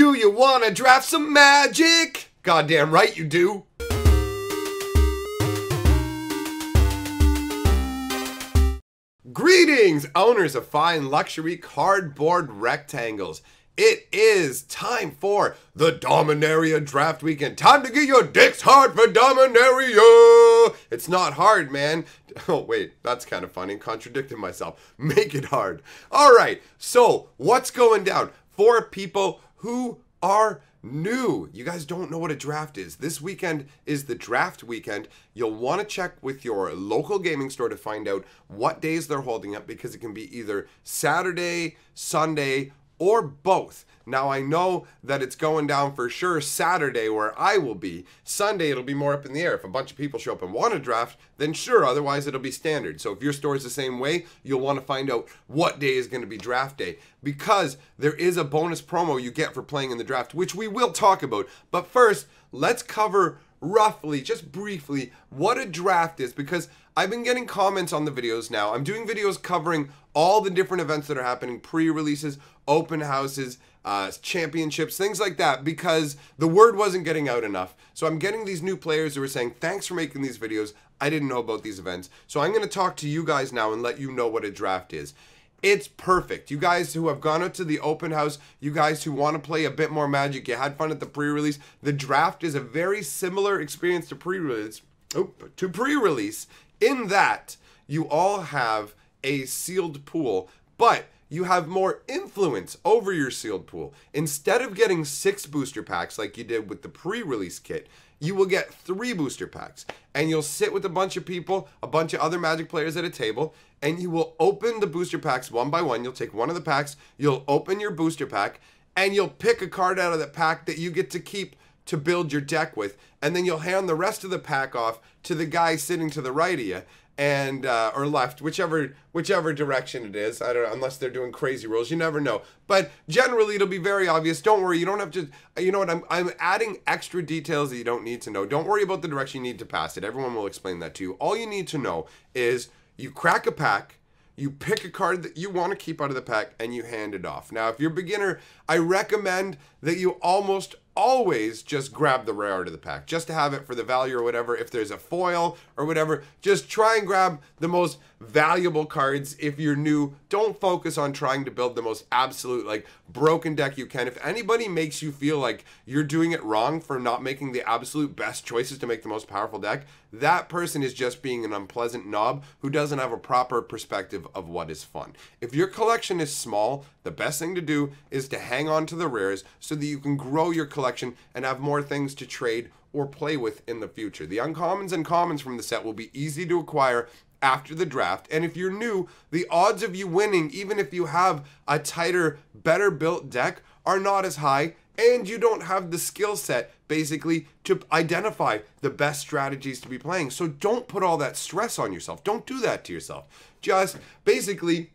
Do you want to draft some magic? Goddamn right you do. Greetings, owners of fine luxury cardboard rectangles. It is time for the Dominaria draft weekend. Time to get your dicks hard for Dominaria. It's not hard, man. Oh, wait, that's kind of funny. Contradicting myself. Make it hard. All right, so what's going down? For people who are new, you guys don't know what a draft is. This weekend is the draft weekend. You'll want to check with your local gaming store to find out what days they're holding up, because it can be either Saturday, Sunday, or both. Now, I know that it's going down for sure Saturday where I will be. Sunday, it'll be more up in the air. If a bunch of people show up and want to draft, then sure, otherwise it'll be standard. So if your store is the same way, you'll want to find out what day is going to be draft day, because there is a bonus promo you get for playing in the draft, which we will talk about. But first, let's cover roughly, just briefly, what a draft is, because I've been getting comments on the videos now. I'm doing videos covering all the different events that are happening, pre-releases, open houses, championships, things like that, because the word wasn't getting out enough. So I'm getting these new players who are saying, thanks for making these videos. I didn't know about these events. So I'm going to talk to you guys now and let you know what a draft is. It's perfect. You guys who have gone out to the open house, you guys who want to play a bit more Magic, you had fun at the pre-release. The draft is a very similar experience to pre-release, in that you all have a sealed pool, but you have more influence over your sealed pool. Instead of getting 6 booster packs like you did with the pre-release kit, you will get 3 booster packs, and you'll sit with a bunch of people, a bunch of other Magic players at a table, and you will open the booster packs one by one. You'll take one of the packs, you'll open your booster pack, and you'll pick a card out of the pack that you get to keep to build your deck with, and then you'll hand the rest of the pack off to the guy sitting to the right of you, and or left, whichever direction it is. I don't know, unless they're doing crazy rules, you never know. But generally it'll be very obvious. Don't worry, you don't have to, you know what, I'm adding extra details that you don't need to know. Don't worry about the direction you need to pass it. Everyone will explain that to you. All you need to know is you crack a pack, you pick a card that you want to keep out of the pack, and you hand it off. Now, if you're a beginner, I recommend that you almost always just grab the rare out of the pack, just to have it for the value or whatever. If there's a foil or whatever, just try and grab the most valuable cards. If you're new, don't focus on trying to build the most absolute, like, broken deck you can. If anybody makes you feel like you're doing it wrong for not making the absolute best choices to make the most powerful deck, that person is just being an unpleasant knob who doesn't have a proper perspective of what is fun. If your collection is small, the best thing to do is to hang on to the rares so that you can grow your collection and have more things to trade or play with in the future. The uncommons and commons from the set will be easy to acquire after the draft, and if you're new, the odds of you winning, even if you have a tighter, better built deck, are not as high, and you don't have the skill set basically to identify the best strategies to be playing. So don't put all that stress on yourself. Don't do that to yourself. Just basically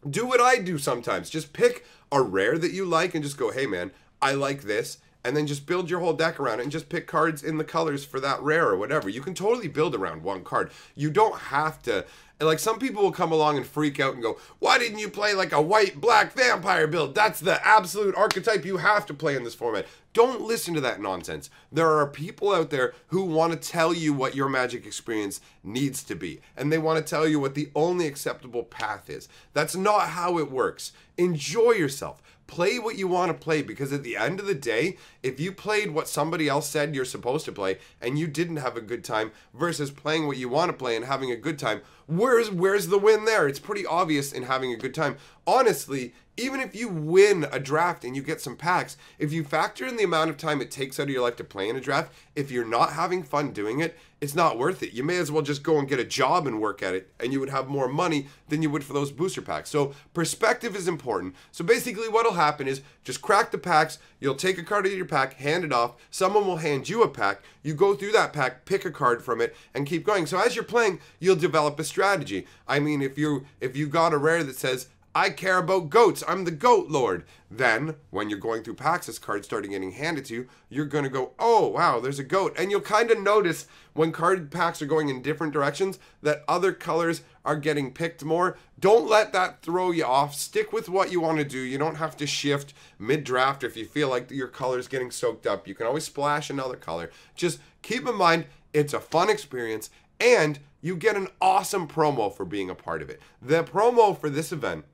do what I do sometimes. Just pick a rare that you like and just go, hey man, I like this. And then just build your whole deck around it and just pick cards in the colors for that rare or whatever. You can totally build around one card. You don't have to. And like, some people will come along and freak out and go, why didn't you play like a white-black vampire build? That's the absolute archetype you have to play in this format. Don't listen to that nonsense. There are people out there who want to tell you what your Magic experience needs to be. And they want to tell you what the only acceptable path is. That's not how it works. Enjoy yourself. Play what you want to play, because at the end of the day, if you played what somebody else said you're supposed to play and you didn't have a good time versus playing what you want to play and having a good time, where's the win there? It's pretty obvious in having a good time. Honestly, even if you win a draft and you get some packs, if you factor in the amount of time it takes out of your life to play in a draft, if you're not having fun doing it, it's not worth it. You may as well just go and get a job and work at it, and you would have more money than you would for those booster packs. So perspective is important. So basically what'll happen is just crack the packs, you'll take a card out of your pack, hand it off, someone will hand you a pack, you go through that pack, pick a card from it, and keep going. So as you're playing, you'll develop a strategy. I mean, if you got a rare that says, I care about goats. I'm the goat lord. Then, when you're going through packs, as cards starting getting handed to you, you're going to go, oh, wow, there's a goat. And you'll kind of notice when card packs are going in different directions that other colors are getting picked more. Don't let that throw you off. Stick with what you want to do. You don't have to shift mid-draft if you feel like your color's getting soaked up. You can always splash another color. Just keep in mind, it's a fun experience, and you get an awesome promo for being a part of it. The promo for this event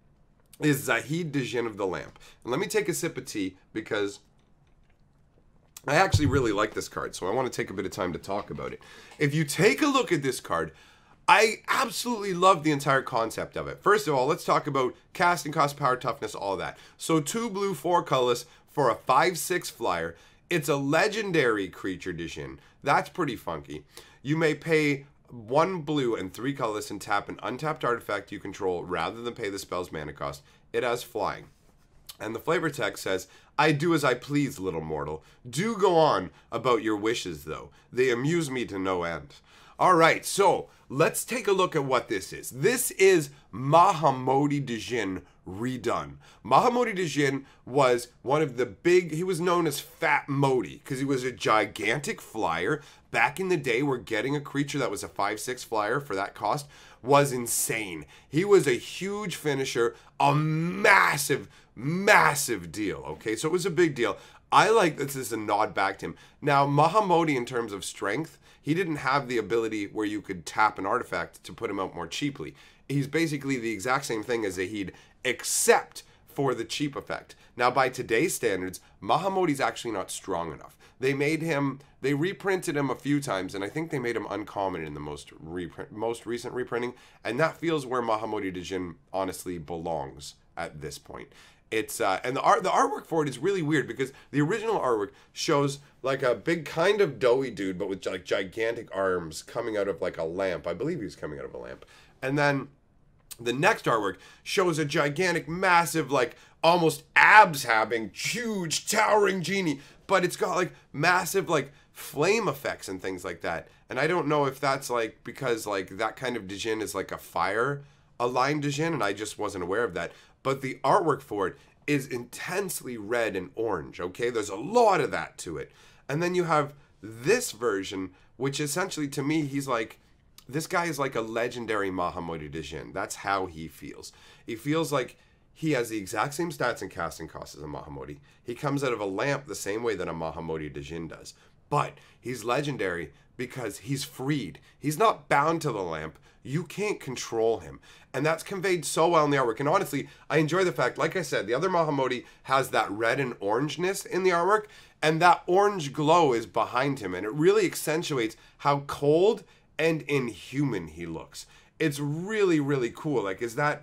is Zahid Djinn of the Lamp. And let me take a sip of tea because I actually really like this card, so I want to take a bit of time to talk about it. If you take a look at this card, I absolutely love the entire concept of it. First of all, let's talk about casting cost, power, toughness, all that. So 2 blue, 4 colorless for a 5/6 flyer. It's a legendary creature Djinn. That's pretty funky. You may pay 1 blue and 3 colorless and tap an untapped artifact you control rather than pay the spell's mana cost. It has flying. And the flavor text says, I do as I please, little mortal. Do go on about your wishes, though. They amuse me to no end. All right, so let's take a look at what this is. This is Mahamodi Djinn redone. Mahamodi Djinn was one of the big, he was known as Fat Modi because he was a gigantic flyer. Back in the day, where getting a creature that was a 5/6 flyer for that cost was insane. He was a huge finisher, a massive, massive deal, okay? So it was a big deal. I like this as a nod back to him. Now, Mahamodi, in terms of strength, he didn't have the ability where you could tap an artifact to put him out more cheaply. He's basically the exact same thing as Zahid, except for the cheap effect. Now, by today's standards, Mahamodi's actually not strong enough. They reprinted him a few times, and I think they made him uncommon in the most recent reprinting, and that feels where Mahamodi Djinn honestly belongs at this point. It's and the artwork for it is really weird because the original artwork shows like a big kind of doughy dude, but with like gigantic arms coming out of like a lamp. I believe he's coming out of a lamp. And then the next artwork shows a gigantic, massive, like almost abs having huge towering genie, but it's got like massive like flame effects and things like that. And I don't know if that's like because like that kind of Djinn is like a fire aligned Djinn, and I just wasn't aware of that. But the artwork for it is intensely red and orange, okay? There's a lot of that to it. And then you have this version, which essentially to me, he's like, this guy is like a legendary Mahamodi Djinn. That's how he feels. He feels like he has the exact same stats and casting costs as a Mahamodi. He comes out of a lamp the same way that a Mahamodi Djinn does. But he's legendary because he's freed. He's not bound to the lamp. You can't control him. And that's conveyed so well in the artwork. And honestly, I enjoy the fact, like I said, the other Mahamodi has that red and orangeness in the artwork, and that orange glow is behind him, and it really accentuates how cold and inhuman he looks. It's really, really cool. Like, is that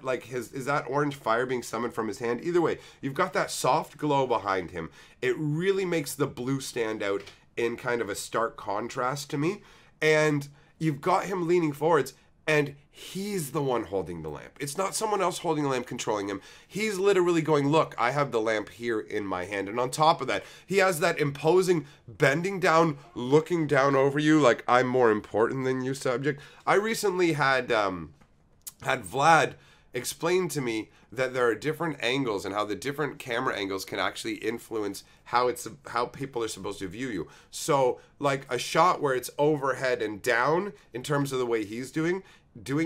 orange fire being summoned from his hand? Either way, you've got that soft glow behind him. It really makes the blue stand out in kind of a stark contrast to me. And you've got him leaning forwards, and he's the one holding the lamp. It's not someone else holding the lamp, controlling him. He's literally going, look, I have the lamp here in my hand. And on top of that, he has that imposing, bending down, looking down over you like I'm more important than you subject. I recently had Vlad explain to me that there are different angles and how the different camera angles can actually influence how people are supposed to view you. So like a shot where it's overhead and down in terms of the way he's doing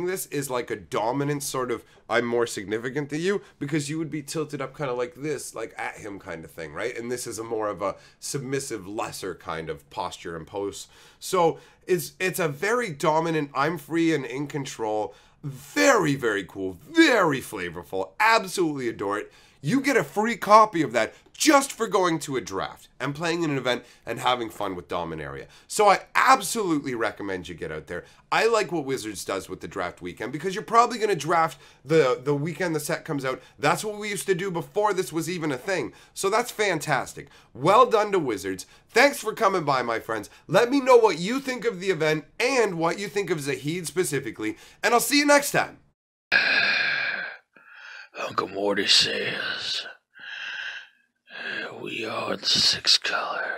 this is like a dominant sort of I'm more significant than you, because you would be tilted up kind of like this, like at him kind of thing, right? And this is a more of a submissive, lesser kind of posture and pose. So it's a very dominant, I'm free and in control. Very, very cool, very flavorful, absolutely adore it. You get a free copy of that just for going to a draft and playing in an event and having fun with Dominaria. So I absolutely recommend you get out there. I like what Wizards does with the draft weekend because you're probably going to draft the weekend the set comes out. That's what we used to do before this was even a thing. So that's fantastic. Well done to Wizards. Thanks for coming by, my friends. Let me know what you think of the event and what you think of Zahid specifically, and I'll see you next time. Uncle Morty says, we are the 6 color.